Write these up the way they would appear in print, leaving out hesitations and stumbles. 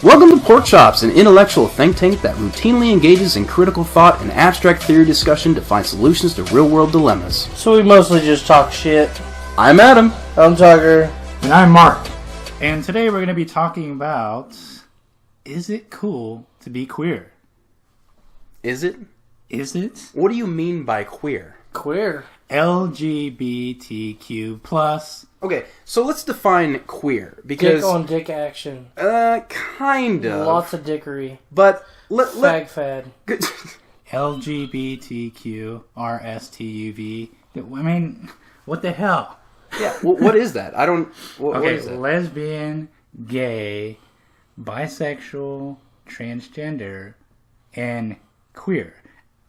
Welcome to Porkchops, an intellectual think tank that routinely engages in critical thought and abstract theory discussion to find solutions to real-world dilemmas. So we mostly just talk shit. I'm Adam. I'm Tucker. And I'm Mark. And today we're going to be talking about, is it cool to be queer? Is it? Is it? What do you mean by queer? Queer. LGBTQ plus. Okay, so let's define queer, because... Dick on dick action. Kind of. Lots of dickery. But... Fag fad. LGBTQ RSTUV. I mean, what the hell? Yeah, what is that? I don't... What is that? Lesbian, gay, bisexual, transgender, and queer.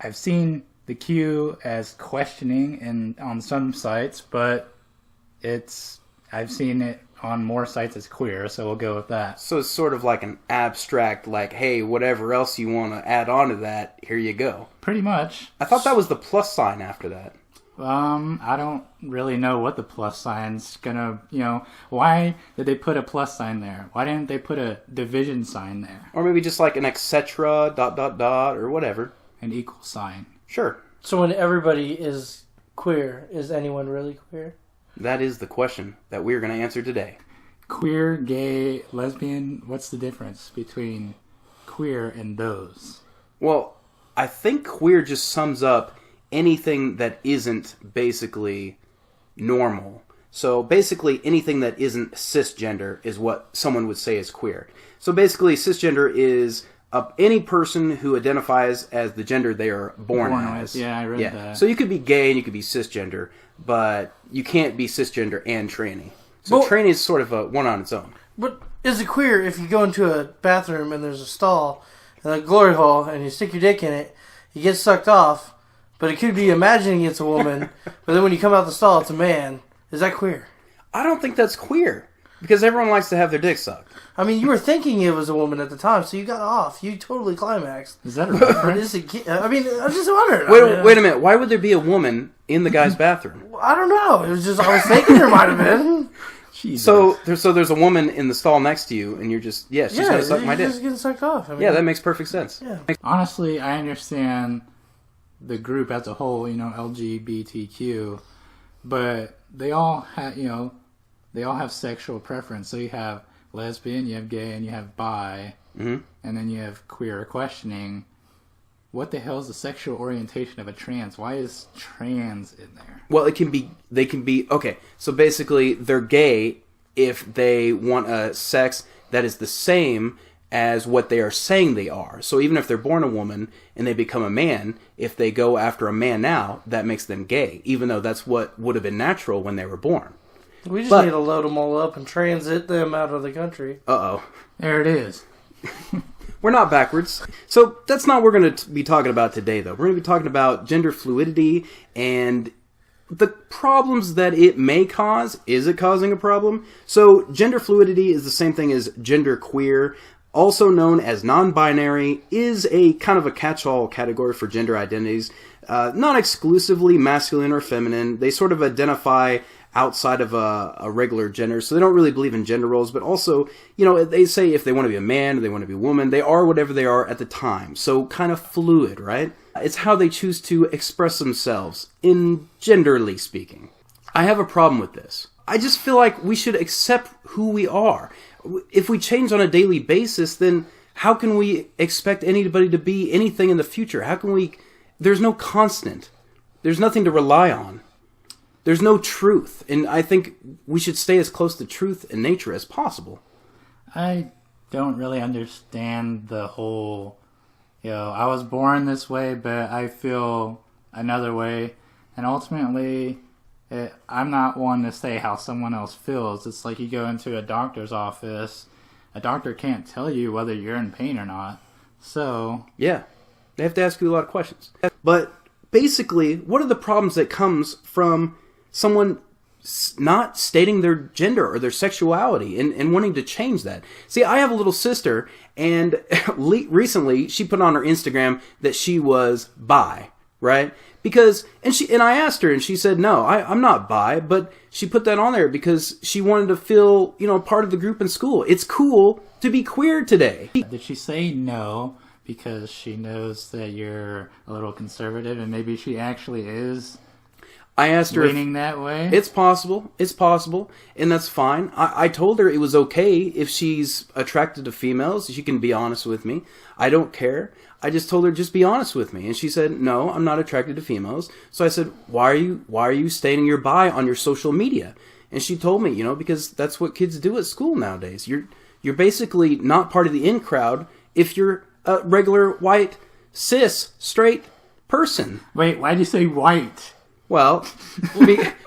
I've seen the Q as questioning on some sites, but I've seen it on more sites as queer, so we'll go with that. So it's sort of like an abstract, like, hey, whatever else you want to add on to that, here you go. Pretty much. I thought that was the plus sign after that. I don't really know what the plus sign's gonna, why did they put a plus sign there? Why didn't they put a division sign there? Or maybe just like an etc., ... or whatever. An equal sign. Sure. So when everybody is queer, is anyone really queer? That is the question that we're going to answer today. Queer, gay, lesbian, what's the difference between queer and those? Well, I think queer just sums up anything that isn't basically normal. So basically anything that isn't cisgender is what someone would say is queer. So basically cisgender is any person who identifies as the gender they are born as. With. Yeah, I read that. So you could be gay and you could be cisgender, but you can't be cisgender and tranny. So tranny is sort of a one on its own. But is it queer if you go into a bathroom and there's a stall and a glory hole and you stick your dick in it, you get sucked off, but it could be imagining it's a woman, but then when you come out the stall it's a man. Is that queer? I don't think that's queer, because everyone likes to have their dick sucked. I mean, you were thinking it was a woman at the time, so you got off. You totally climaxed. Is that a reference? I mean, I'm just wondering. Wait a minute. Why would there be a woman in the guy's bathroom? I don't know. It was just, I was thinking there might have been. Jesus. So there's a woman in the stall next to you, and you're just, she's going to suck my dick. Yeah, just getting sucked off. I mean, that makes perfect sense. Yeah. Honestly, I understand the group as a whole, LGBTQ, but they all have sexual preference. So you have lesbian, you have gay, and you have bi, and then you have queer or questioning. What the hell is the sexual orientation of a trans? Why is trans in there? Well, they can be, okay, so basically they're gay if they want a sex that is the same as what they are saying they are. So even if they're born a woman and they become a man, if they go after a man now, that makes them gay, even though that's what would have been natural when they were born. We just need to load them all up and transit them out of the country. Uh-oh. There it is. We're not backwards. So that's not what we're going to be talking about today, though. We're going to be talking about gender fluidity and the problems that it may cause. Is it causing a problem? So gender fluidity is the same thing as gender queer, also known as non-binary, is a kind of a catch-all category for gender identities. Not exclusively masculine or feminine. They sort of identify outside of a regular gender, so they don't really believe in gender roles, but also, they say if they want to be a man or they want to be a woman, they are whatever they are at the time, so kind of fluid, right? It's how they choose to express themselves, in genderly speaking. I have a problem with this. I just feel like we should accept who we are. If we change on a daily basis, then how can we expect anybody to be anything in the future? There's no constant. There's nothing to rely on. There's no truth, and I think we should stay as close to truth and nature as possible. I don't really understand the whole, I was born this way, but I feel another way, and ultimately, I'm not one to say how someone else feels. It's like you go into a doctor's office, a doctor can't tell you whether you're in pain or not, so... Yeah, they have to ask you a lot of questions. But basically, what are the problems that comes from someone not stating their gender or their sexuality and wanting to change that? See, I have a little sister, and recently she put on her Instagram that she was bi, right? Because, and I asked her, and she said, no, I'm not bi, but she put that on there because she wanted to feel, part of the group in school. It's cool to be queer today. Did she say no because she knows that you're a little conservative and maybe she actually is I asked her leaning that way? It's possible, and that's fine. I told her it was okay if she's attracted to females. She can be honest with me. I don't care. I just told her, just be honest with me. And she said, no, I'm not attracted to females. So I said, why are you stating you're bi on your social media? And she told me, because that's what kids do at school nowadays. You're basically not part of the in crowd if you're a regular white, cis, straight person. Wait, why'd you say white? Well,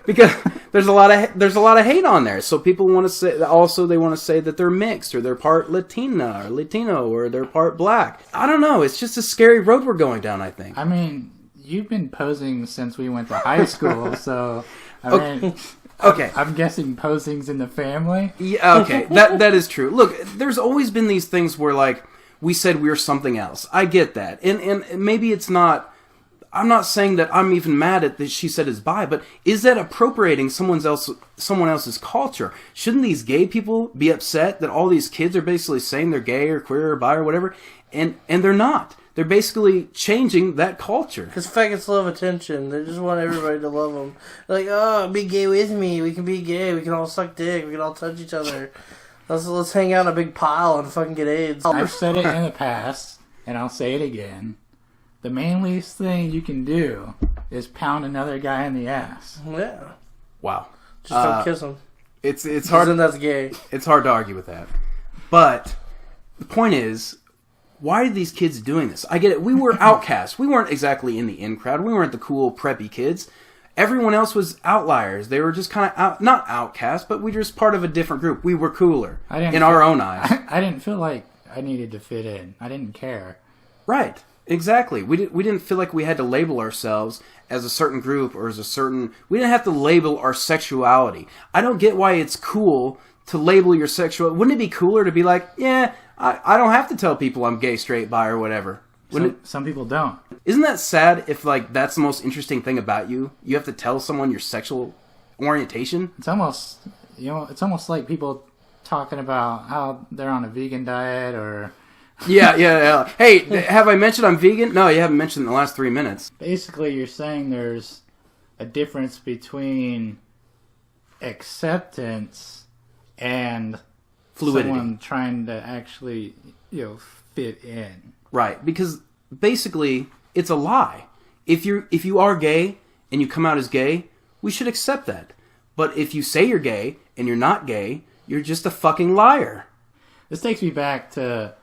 because there's a lot of hate on there. So people want to say also they want to say that they're mixed or they're part Latina or Latino or they're part black. I don't know. It's just a scary road we're going down, I think. I mean, you've been posing since we went to high school, so I mean, okay. I'm guessing posing's in the family. Yeah, okay. That is true. Look, there's always been these things where we said we were something else. I get that. And maybe it's not. I'm not saying that I'm even mad at that she said is bi, but is that appropriating someone else's culture? Shouldn't these gay people be upset that all these kids are basically saying they're gay or queer or bi or whatever, and they're not? They're basically changing that culture. Because faggots love attention. They just want everybody to love them. Like, oh, be gay with me. We can be gay. We can all suck dick. We can all touch each other. Let's hang out in a big pile and fucking get AIDS. I've said it in the past, and I'll say it again. The manliest thing you can do is pound another guy in the ass. Yeah. Wow. Just don't kiss him. It's hard. And that's gay. It's hard to argue with that. But the point is, why are these kids doing this? I get it. We were outcasts. We weren't exactly in the in crowd. We weren't the cool preppy kids. Everyone else was outliers. They were just kind of not outcasts, but we were just part of a different group. We were cooler in our own eyes. I didn't feel like I needed to fit in. I didn't care. Right. Exactly. We didn't feel like we had to label ourselves as a certain group or as a certain... We didn't have to label our sexuality. I don't get why it's cool to label your sexuality. Wouldn't it be cooler to be like, yeah, I don't have to tell people I'm gay, straight, bi, or whatever? Some people don't. Isn't that sad if that's the most interesting thing about you? You have to tell someone your sexual orientation? It's almost like people talking about how they're on a vegan diet or... Yeah. Hey, have I mentioned I'm vegan? No, you haven't mentioned in the last 3 minutes. Basically, you're saying there's a difference between acceptance and fluidity. Someone trying to actually, fit in. Right, because basically, it's a lie. If you are gay and you come out as gay, we should accept that. But if you say you're gay and you're not gay, you're just a fucking liar. This takes me back to...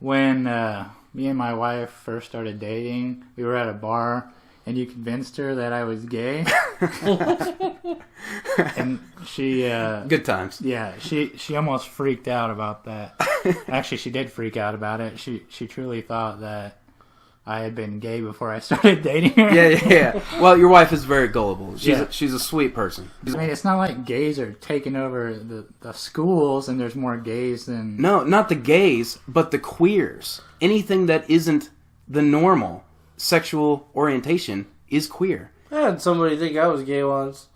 When me and my wife first started dating, we were at a bar, and you convinced her that I was gay. And she... Good times. Yeah, she almost freaked out about that. Actually, she did freak out about it. She truly thought that I had been gay before I started dating her. Yeah. Well, your wife is very gullible. She's a sweet person. I mean, it's not like gays are taking over the schools and there's more gays than... No, not the gays, but the queers. Anything that isn't the normal sexual orientation is queer. I had somebody think I was gay once.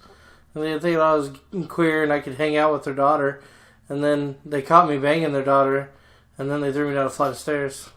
And they think I was queer and I could hang out with their daughter. And then they caught me banging their daughter. And then they threw me down a flight of stairs.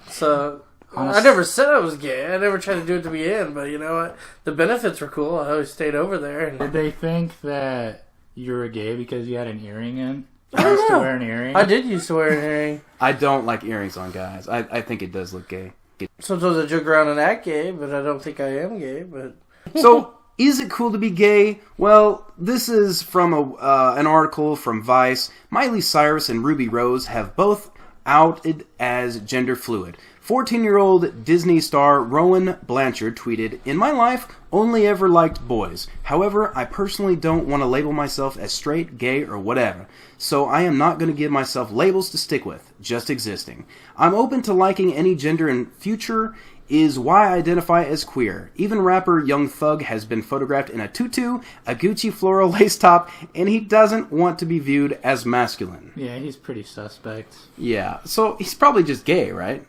So, I never said I was gay. I never tried to do it to begin, but you know what? The benefits were cool. I always stayed over there. Did they think that you were gay because you had an earring in? I used to wear an earring? I did used to wear an earring. I don't like earrings on guys. I think it does look gay. Sometimes I joke around and act gay, but I don't think I am gay. But So, is it cool to be gay? Well, this is from an article from Vice. Miley Cyrus and Ruby Rose have both outed as gender fluid. 14-year-old Disney star Rowan Blanchard tweeted, "In my life, only ever liked boys. However, I personally don't want to label myself as straight, gay, or whatever. So I am not going to give myself labels to stick with, just existing. I'm open to liking any gender in future is why I identify as queer. Even rapper Young Thug has been photographed in a tutu, a Gucci floral lace top, and he doesn't want to be viewed as masculine." Yeah, he's pretty suspect. Yeah, so he's probably just gay, right?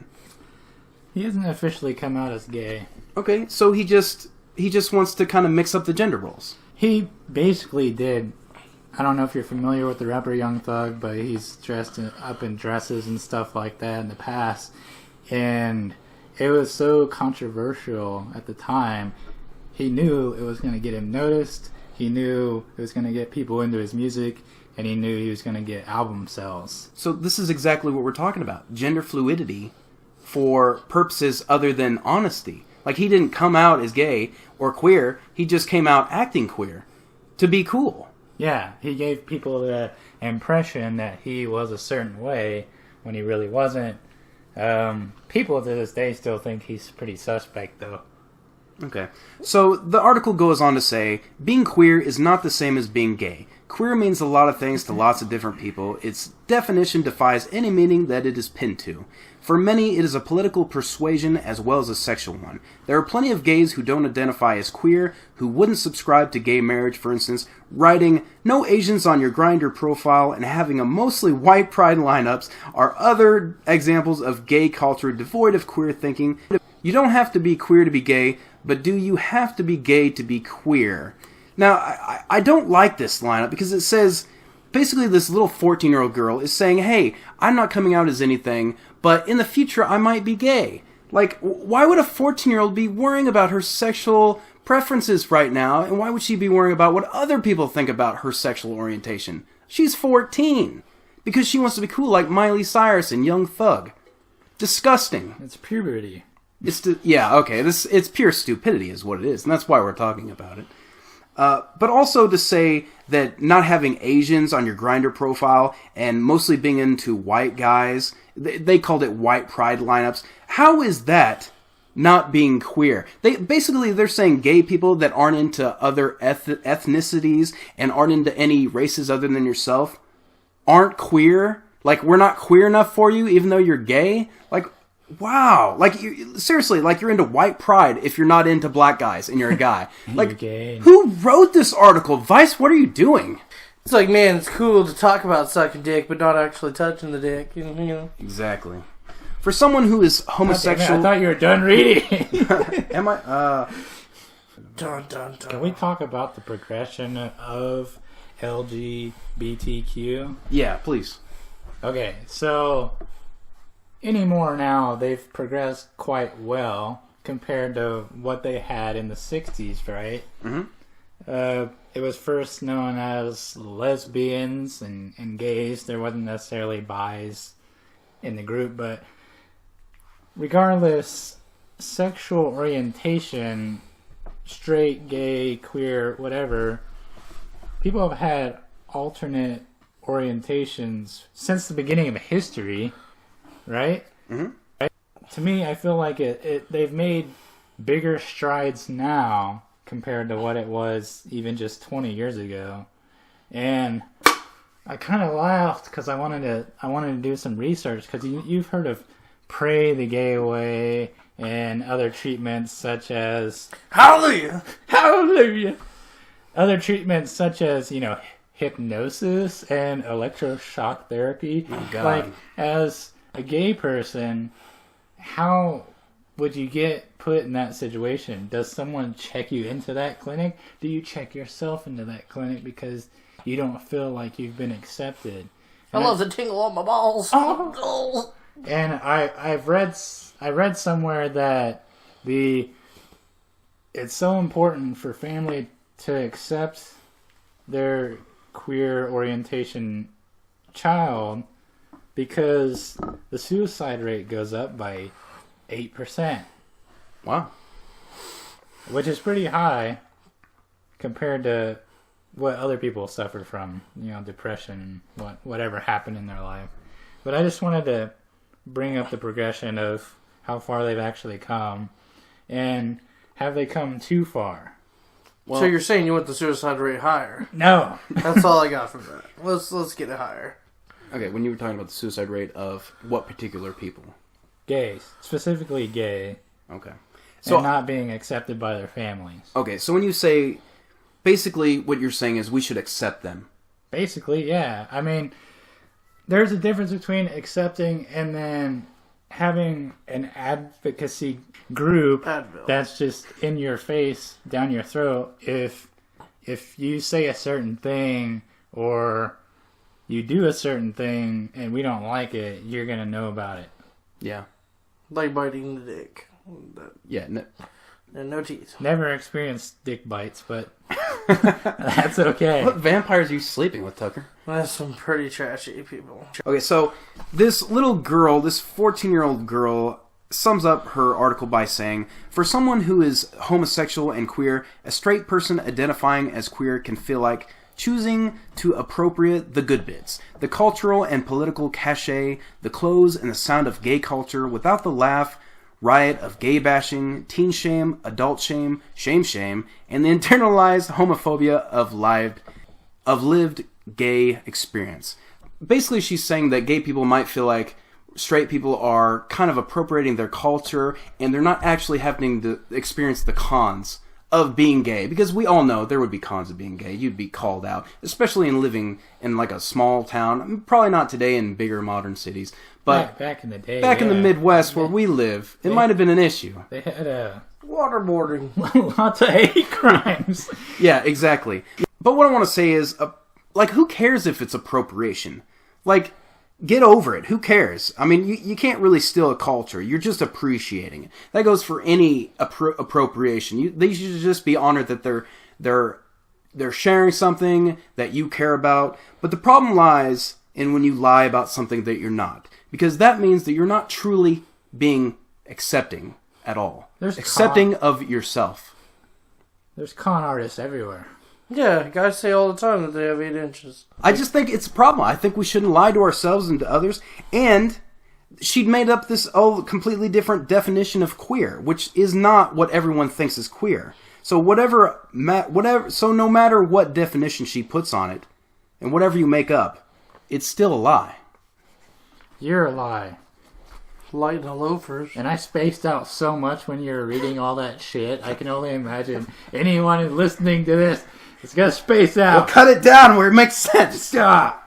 He hasn't officially come out as gay. Okay, so he just wants to kind of mix up the gender roles. He basically did. I don't know if you're familiar with the rapper Young Thug, but he's dressed up in dresses and stuff like that in the past. And it was so controversial at the time. He knew it was going to get him noticed. He knew it was going to get people into his music. And he knew he was going to get album sales. So this is exactly what we're talking about. Gender fluidity for purposes other than honesty. Like, he didn't come out as gay or queer. He just came out acting queer to be cool. Yeah, he gave people the impression that he was a certain way when he really wasn't. People to this day still think he's pretty suspect, though. Okay. So the article goes on to say, being queer is not the same as being gay. Queer means a lot of things to lots of different people. Its definition defies any meaning that it is pinned to. For many, it is a political persuasion as well as a sexual one. There are plenty of gays who don't identify as queer, who wouldn't subscribe to gay marriage, for instance, writing "No Asians on your Grindr profile" and having a mostly white pride lineups are other examples of gay culture devoid of queer thinking. You don't have to be queer to be gay, but do you have to be gay to be queer? Now, I don't like this lineup because it says, basically this little 14-year-old girl is saying, hey, I'm not coming out as anything, but in the future I might be gay. Like, why would a 14-year-old be worrying about her sexual preferences right now, and why would she be worrying about what other people think about her sexual orientation? She's 14. Because she wants to be cool like Miley Cyrus and Young Thug. Disgusting. It's puberty. It's pure stupidity is what it is, and that's why we're talking about it. But also to say that not having Asians on your Grindr profile and mostly being into white guys, they called it white pride lineups. How is that not being queer? They're saying gay people that aren't into other ethnicities and aren't into any races other than yourself aren't queer. Like, we're not queer enough for you even though you're gay? Like, wow. Like, seriously, like, you're into white pride if you're not into black guys and you're a guy. Like, gay. Who wrote this article? Vice, what are you doing? It's like, man, it's cool to talk about sucking dick, but not actually touching the dick. You know? Exactly. For someone who is homosexual... I thought you were done reading. Am I? Dun, dun, dun. Can we talk about the progression of LGBTQ? Yeah, please. Okay, so... anymore now, they've progressed quite well compared to what they had in the 60s, right? Mm-hmm. It was first known as lesbians and gays. There wasn't necessarily bis in the group, but regardless, sexual orientation, straight, gay, queer, whatever, people have had alternate orientations since the beginning of history. Right? Mm-hmm. To me, I feel like they've made bigger strides now compared to what it was even just 20 years ago. And I kind of laughed because I wanted to do some research, because you've heard of Pray the Gay Away and other treatments such as Hallelujah! Hallelujah! Other treatments such as, hypnosis and electroshock therapy. Oh, God. Like, as a gay person, how would you get put in that situation? Does someone check you into that clinic? Do you check yourself into that clinic because you don't feel like you've been accepted? I love the tingle on my balls. Oh. And I read somewhere that it's so important for family to accept their queer orientation child, because the suicide rate goes up by 8%. Wow. Which is pretty high compared to what other people suffer from, depression and whatever happened in their life. But I just wanted to bring up the progression of how far they've actually come, and have they come too far? Well, so you're saying you want the suicide rate higher? No. That's all I got from that. Let's get it higher. Okay, when you were talking about the suicide rate of what particular people? Gays. Specifically gay. Okay. So, and not being accepted by their families. Okay, so when you say, basically what you're saying is we should accept them. Basically, yeah. I mean, there's a difference between accepting and then having an advocacy group Advil. that's just in your face, down your throat. If you say a certain thing or you do a certain thing and we don't like it, you're gonna know about it. Yeah. Like biting the dick. Yeah. And no teeth. Never experienced dick bites, but that's okay. What vampires are you sleeping with, Tucker? That's some pretty trashy people. Okay, so this little girl, this 14-year-old girl, sums up her article by saying, for someone who is homosexual and queer, a straight person identifying as queer can feel like choosing to appropriate the good bits, the cultural and political cachet, the clothes and the sound of gay culture without the laugh, riot of gay bashing, teen shame, adult shame, shame, and the internalized homophobia of lived gay experience. Basically, she's saying that gay people might feel like straight people are kind of appropriating their culture and they're not actually having to experience the cons of being gay, because we all know there would be cons of being gay. You'd be called out, especially in living in like a small town. Probably not today in bigger modern cities, but back in the day, back in the Midwest where we live, it might have been an issue. they had Waterboarding. lots of hate crimes. Yeah, exactly. But what I want to say is, like, who cares if it's appropriation? Like, get over it. Who cares? I mean, you can't really steal a culture. You're just appreciating it. That goes for any appropriation. They should just be honored that they're sharing something that you care about. But the problem lies in when you lie about something that you're not, because that means that you're not truly being accepting at all. Accepting of yourself. There's con artists everywhere. Yeah, guys say all the time that they have 8 inches. I just think it's a problem. I think we shouldn't lie to ourselves and to others. And she'd made up this completely different definition of queer, which is not what everyone thinks is queer. So so no matter what definition she puts on it, and whatever you make up, it's still a lie. You're a lie. Light and loafers. And I spaced out so much when you were reading all that shit. I can only imagine anyone listening to this is going to space out. Well, cut it down where it makes sense. Stop.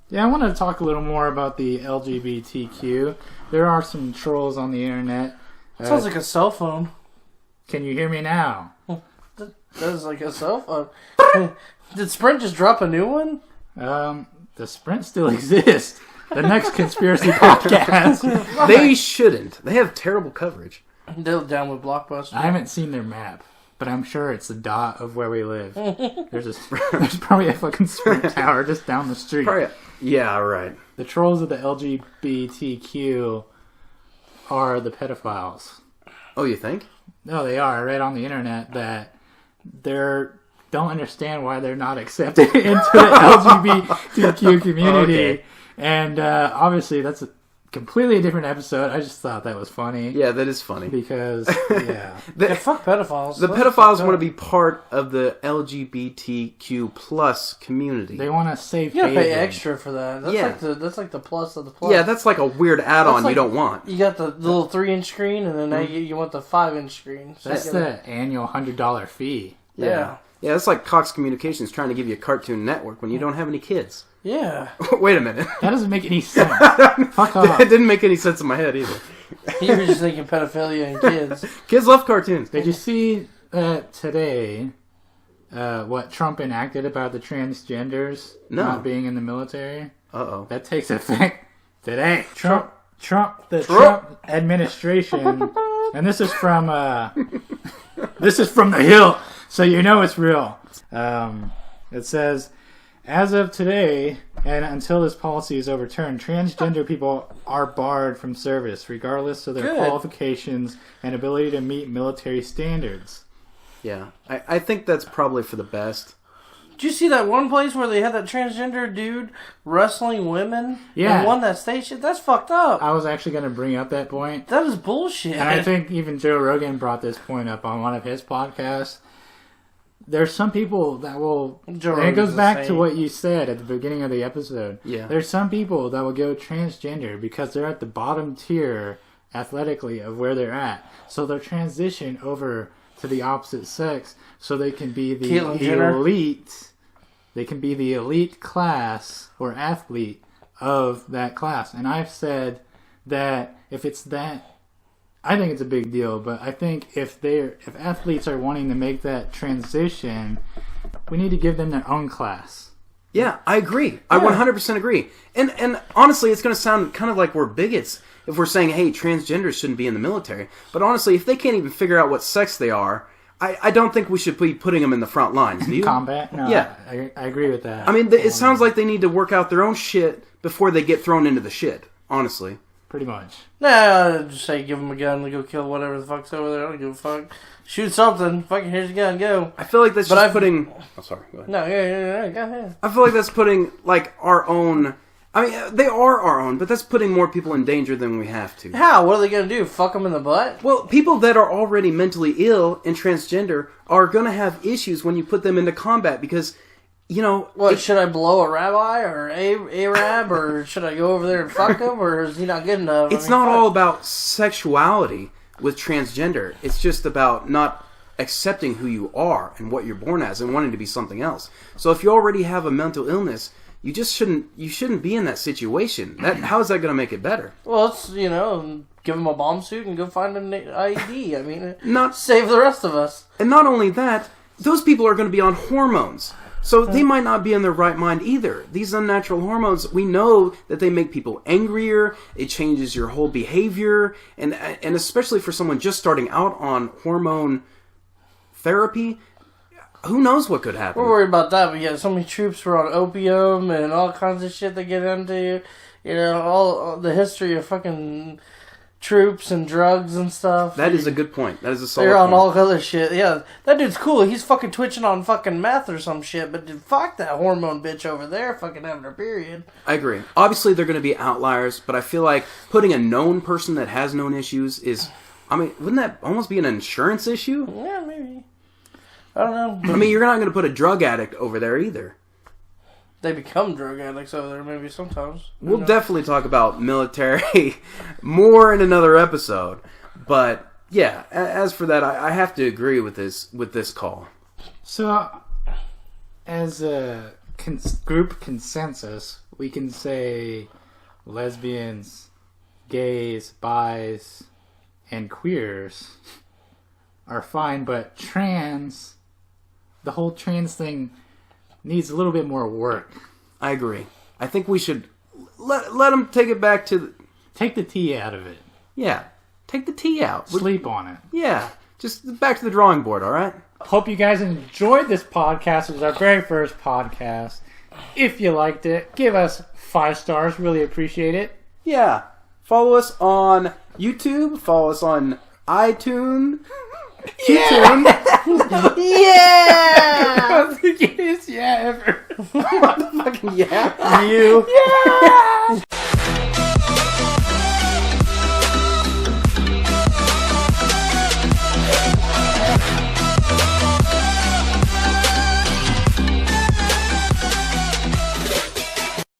Yeah, I want to talk a little more about the LGBTQ. There are some trolls on the internet. Sounds like a cell phone. Can you hear me now? That is like a cell phone. Did Sprint just drop a new one? The Sprint still exists. The next conspiracy podcast. They shouldn't. They have terrible coverage. They're down with Blockbuster. I haven't seen their map, but I'm sure it's the dot of where we live. There's probably a fucking Sprint tower just down the street. Probably, yeah, right. The trolls of the LGBTQ are the pedophiles. Oh, you think? No, they are. I read on the internet that don't understand why they're not accepted into the LGBTQ community. Okay. And obviously that's a completely different episode. I just thought that was funny. Yeah, that is funny. Because, yeah. Yeah, fuck pedophiles. The pedophiles want to be part of the LGBTQ plus community. They want to save You gotta pay Haven. extra for that. That's Yeah. that's like the plus of the plus. Yeah, that's like a weird add-on That's like- you don't want. You got the little 3-inch screen, and then now you want the 5-inch screen. So That's you gotta- the annual $100 fee. Yeah. Yeah, that's like Cox Communications trying to give you a Cartoon Network when you don't have any kids. Yeah. Wait a minute. That doesn't make any sense. Fuck off. It didn't make any sense in my head either. You were just thinking pedophilia and kids. Kids love cartoons. Did you see today what Trump enacted about the transgenders No. not being in the military? Uh-oh. That takes effect today. Trump Trump. Trump administration, and this is from the Hill, so you know it's real. It says, as of today, and until this policy is overturned, transgender people are barred from service, regardless of their Good. qualifications and ability to meet military standards. Yeah, I think that's probably for the best. Did you see that one place where they had that transgender dude wrestling women? Yeah. And won that station? That's fucked up. I was actually going to bring up that point. That is bullshit. And I think even Joe Rogan brought this point up on one of his podcasts. There's some people that will... Joe and it goes Rogan's back to insane. what you said at the beginning of the episode. Yeah. There's some people that will go transgender because they're at the bottom tier athletically of where they're at. So they'll transition over to the opposite sex so they can be the Caitlyn Jenner. elite... They can be the elite class or athlete of that class. And I've said that if it's that, I think it's a big deal. But I think if athletes are wanting to make that transition, we need to give them their own class. Yeah, I agree. I 100% agree. And honestly, it's going to sound kind of like we're bigots if we're saying, hey, transgenders shouldn't be in the military. But honestly, if they can't even figure out what sex they are, I don't think we should be putting them in the front lines. Do you? Combat? No, yeah. I agree with that. I mean, it sounds like they need to work out their own shit before they get thrown into the shit, honestly. Pretty much. Nah, just say give them a gun and go kill whatever the fuck's over there. I don't give a fuck. Shoot something. Fucking here's your gun. Go. I feel like that's just putting... Oh, sorry. Go ahead. No, yeah, go ahead. I feel like that's putting, like, our own... I mean, they are our own, but that's putting more people in danger than we have to. How? What are they going to do? Fuck them in the butt? Well, people that are already mentally ill and transgender are going to have issues when you put them into combat because, you know... What, should I blow a rabbi or a Arab, or should I go over there and fuck him, or is he not good enough? It's not all about sexuality with transgender. It's just about not accepting who you are and what you're born as and wanting to be something else. So if you already have a mental illness... You just shouldn't be in that situation. How is that going to make it better? Well, it's, give them a bomb suit and go find an IED. I mean, not save the rest of us. And not only that, those people are going to be on hormones. So they might not be in their right mind either. These unnatural hormones, we know that they make people angrier. It changes your whole behavior. And especially for someone just starting out on hormone therapy, who knows what could happen? We're worried about that, but yeah, so many troops were on opium and all kinds of shit they get into. All the history of fucking troops and drugs and stuff. That is a good point. That is a solid They're on point. all other shit. Yeah, that dude's cool. He's fucking twitching on fucking meth or some shit, but dude, fuck that hormone bitch over there fucking having her period. I agree. Obviously, they're going to be outliers, but I feel like putting a known person that has known issues is... I mean, wouldn't that almost be an insurance issue? Yeah, maybe. I don't know. I mean, you're not going to put a drug addict over there either. They become drug addicts over there maybe sometimes. We'll definitely talk about military more in another episode. But, yeah, as for that, I have to agree with this call. So, as a group consensus, we can say lesbians, gays, bis, and queers are fine, but the whole trans thing needs a little bit more work. I agree. I think we should let them take it back to... Take the T out of it. Yeah. Take the T out. Sleep on it. Yeah. Just back to the drawing board, all right? Hope you guys enjoyed this podcast. It was our very first podcast. If you liked it, give us 5 stars. Really appreciate it. Yeah. Follow us on YouTube. Follow us on iTunes. Yeah! Yeah! Biggest yeah ever. What the fucking yeah? You. Yeah!